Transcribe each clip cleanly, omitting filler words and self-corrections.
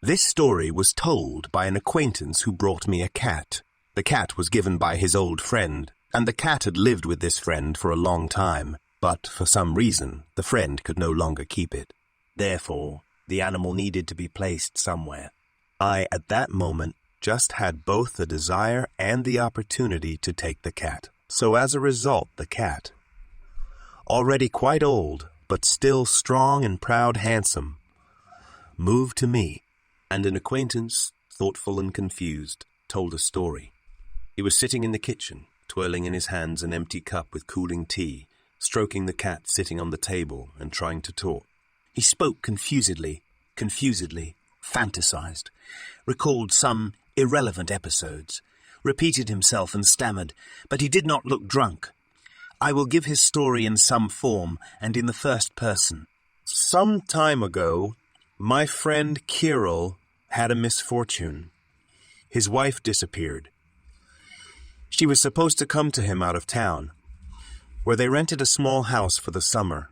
This story was told by an acquaintance who brought me a cat. The cat was given by his old friend, and the cat had lived with this friend for a long time, but for some reason, the friend could no longer keep it. Therefore, the animal needed to be placed somewhere. I, at that moment, just had both the desire and the opportunity to take the cat. So as a result, the cat, already quite old, but still strong and proud, handsome, moved to me, and an acquaintance, thoughtful and confused, told a story. He was sitting in the kitchen, twirling in his hands an empty cup with cooling tea, stroking the cat sitting on the table and trying to talk. He spoke confusedly, fantasized, recalled some irrelevant episodes, repeated himself and stammered, but he did not look drunk. I will give his story in some form and in the first person. Some time ago, my friend Kirill had a misfortune. His wife disappeared. She was supposed to come to him out of town, where they rented a small house for the summer.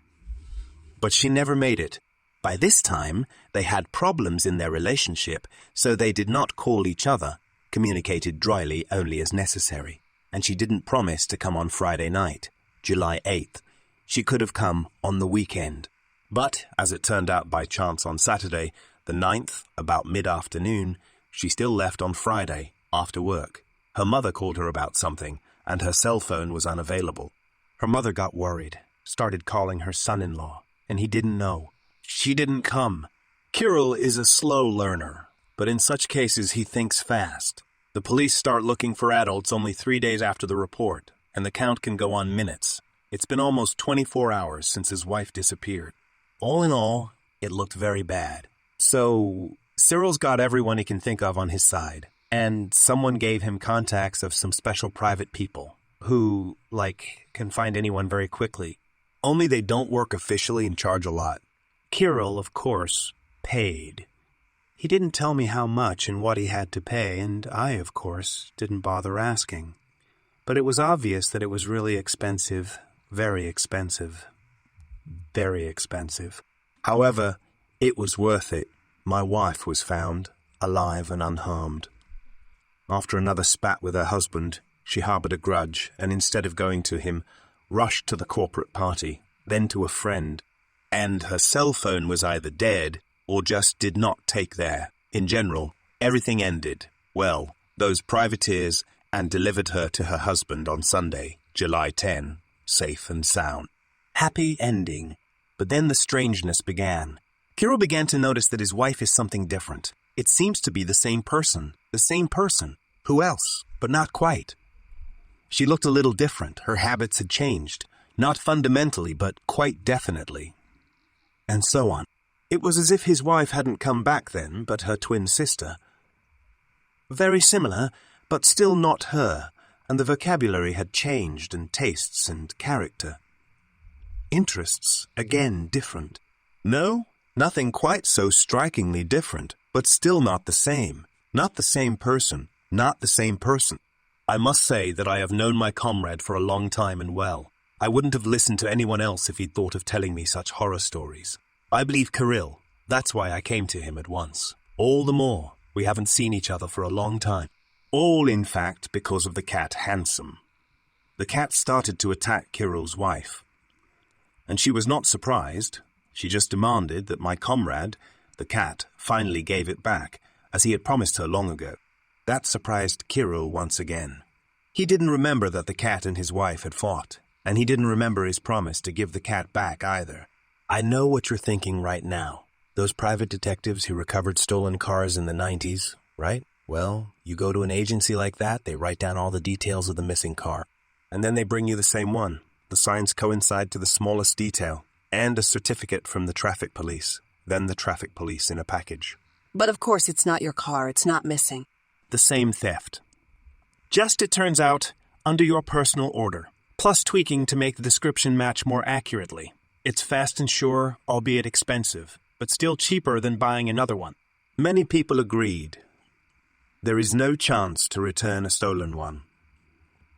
But she never made it. By this time, they had problems in their relationship, so they did not call each other, communicated dryly only as necessary, and she didn't promise to come on Friday night, July 8th. She could have come on the weekend. But, as it turned out by chance on Saturday, the 9th, about mid-afternoon, she still left on Friday, after work. Her mother called her about something, and her cell phone was unavailable. Her mother got worried, started calling her son-in-law, and he didn't know. She didn't come. Kirill is a slow learner, but in such cases he thinks fast. The police start looking for adults only 3 days after the report, and the count can go on minutes. It's been almost 24 hours since his wife disappeared. All in all, it looked very bad. So, Cyril's got everyone he can think of on his side, and someone gave him contacts of some special private people who, can find anyone very quickly. Only they don't work officially and charge a lot. Kirill, of course, paid. He didn't tell me how much and what he had to pay, and I, of course, didn't bother asking. But it was obvious that it was really expensive, very expensive. Very expensive. However, it was worth it. My wife was found, alive and unharmed. After another spat with her husband, she harbored a grudge, and instead of going to him, rushed to the corporate party, then to a friend. And her cell phone was either dead or just did not take there. In general, everything ended, well, those privateers, and delivered her to her husband on Sunday, July 10, safe and sound. Happy ending. But then the strangeness began. Kirill began to notice that his wife is something different. It seems to be the same person. The same person. Who else? But not quite. She looked a little different. Her habits had changed. Not fundamentally, but quite definitely. And so on. It was as if his wife hadn't come back then, but her twin sister. Very similar, but still not her, and the vocabulary had changed, and tastes and character. Interests, again, different. No, nothing quite so strikingly different, but still not the same. Not the same person. Not the same person. I must say that I have known my comrade for a long time and well. I wouldn't have listened to anyone else if he'd thought of telling me such horror stories. I believe Kirill. That's why I came to him at once. All the more, we haven't seen each other for a long time. All, in fact, because of the cat Handsome. The cat started to attack Kirill's wife. And she was not surprised. She just demanded that my comrade, the cat, finally gave it back, as he had promised her long ago. That surprised Kirill once again. He didn't remember that the cat and his wife had fought, and he didn't remember his promise to give the cat back either. I know what you're thinking right now. Those private detectives who recovered stolen cars in the 90s, right? Well, you go to an agency like that, they write down all the details of the missing car, and then they bring you the same one. The signs coincide to the smallest detail, and a certificate from the traffic police, then the traffic police in a package. But of course it's not your car, it's not missing. The same theft. Just, it turns out, under your personal order, plus tweaking to make the description match more accurately. It's fast and sure, albeit expensive, but still cheaper than buying another one. Many people agreed. There is no chance to return a stolen one.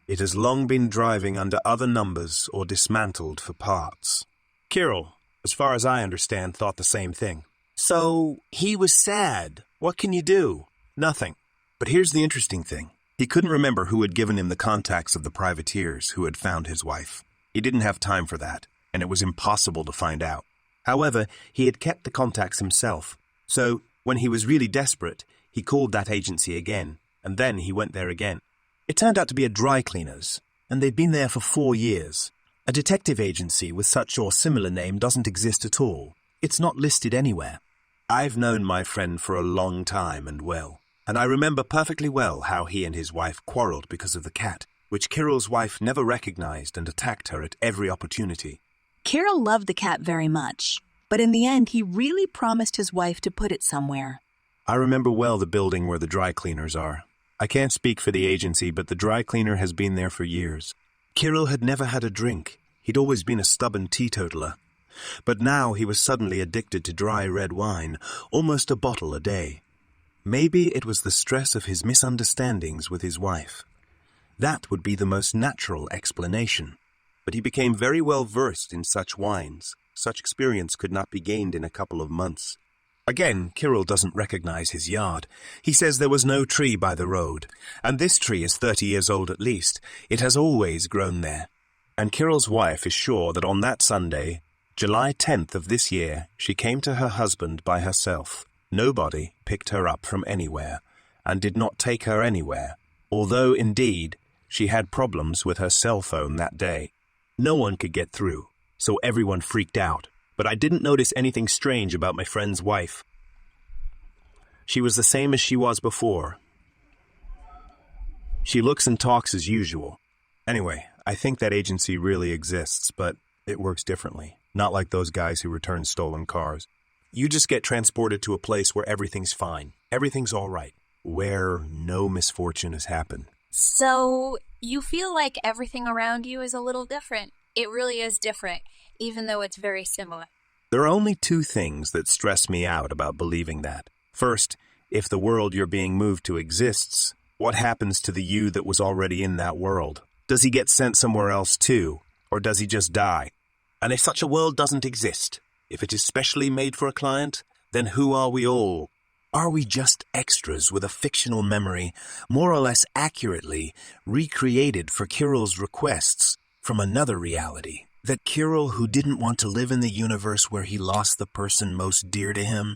It has long been driving under other numbers or dismantled for parts. Kirill, as far as I understand, thought the same thing. So he was sad. What can you do? Nothing. But here's the interesting thing. He couldn't remember who had given him the contacts of the privateers who had found his wife. He didn't have time for that, and it was impossible to find out. However, he had kept the contacts himself. So, when he was really desperate, he called that agency again, and then he went there again. It turned out to be a dry cleaners, and they'd been there for 4 years. A detective agency with such or similar name doesn't exist at all. It's not listed anywhere. I've known my friend for a long time and well, and I remember perfectly well how he and his wife quarreled because of the cat, which Kirill's wife never recognized and attacked her at every opportunity. Kirill loved the cat very much, but in the end he really promised his wife to put it somewhere. I remember well the building where the dry cleaners are. I can't speak for the agency, but the dry cleaner has been there for years. Kirill had never had a drink. He'd always been a stubborn teetotaler. But now he was suddenly addicted to dry red wine, almost a bottle a day. Maybe it was the stress of his misunderstandings with his wife. That would be the most natural explanation. But he became very well versed in such wines. Such experience could not be gained in a couple of months. Again, Kirill doesn't recognize his yard. He says there was no tree by the road, and this tree is 30 years old at least. It has always grown there. And Kirill's wife is sure that on that Sunday, July 10th of this year, she came to her husband by herself. Nobody picked her up from anywhere, and did not take her anywhere, although, indeed, she had problems with her cell phone that day. No one could get through, so everyone freaked out. But I didn't notice anything strange about my friend's wife. She was the same as she was before. She looks and talks as usual. Anyway, I think that agency really exists, but it works differently. Not like those guys who return stolen cars. You just get transported to a place where everything's fine. Everything's all right. Where no misfortune has happened. So, you feel like everything around you is a little different. It really is different, even though it's very similar. There are only 2 things that stress me out about believing that. First, if the world you're being moved to exists, what happens to the you that was already in that world? Does he get sent somewhere else too, or does he just die? And if such a world doesn't exist, if it is specially made for a client, then who are we all? Are we just extras with a fictional memory, more or less accurately recreated for Kirill's requests from another reality? That Kirill, who didn't want to live in the universe where he lost the person most dear to him,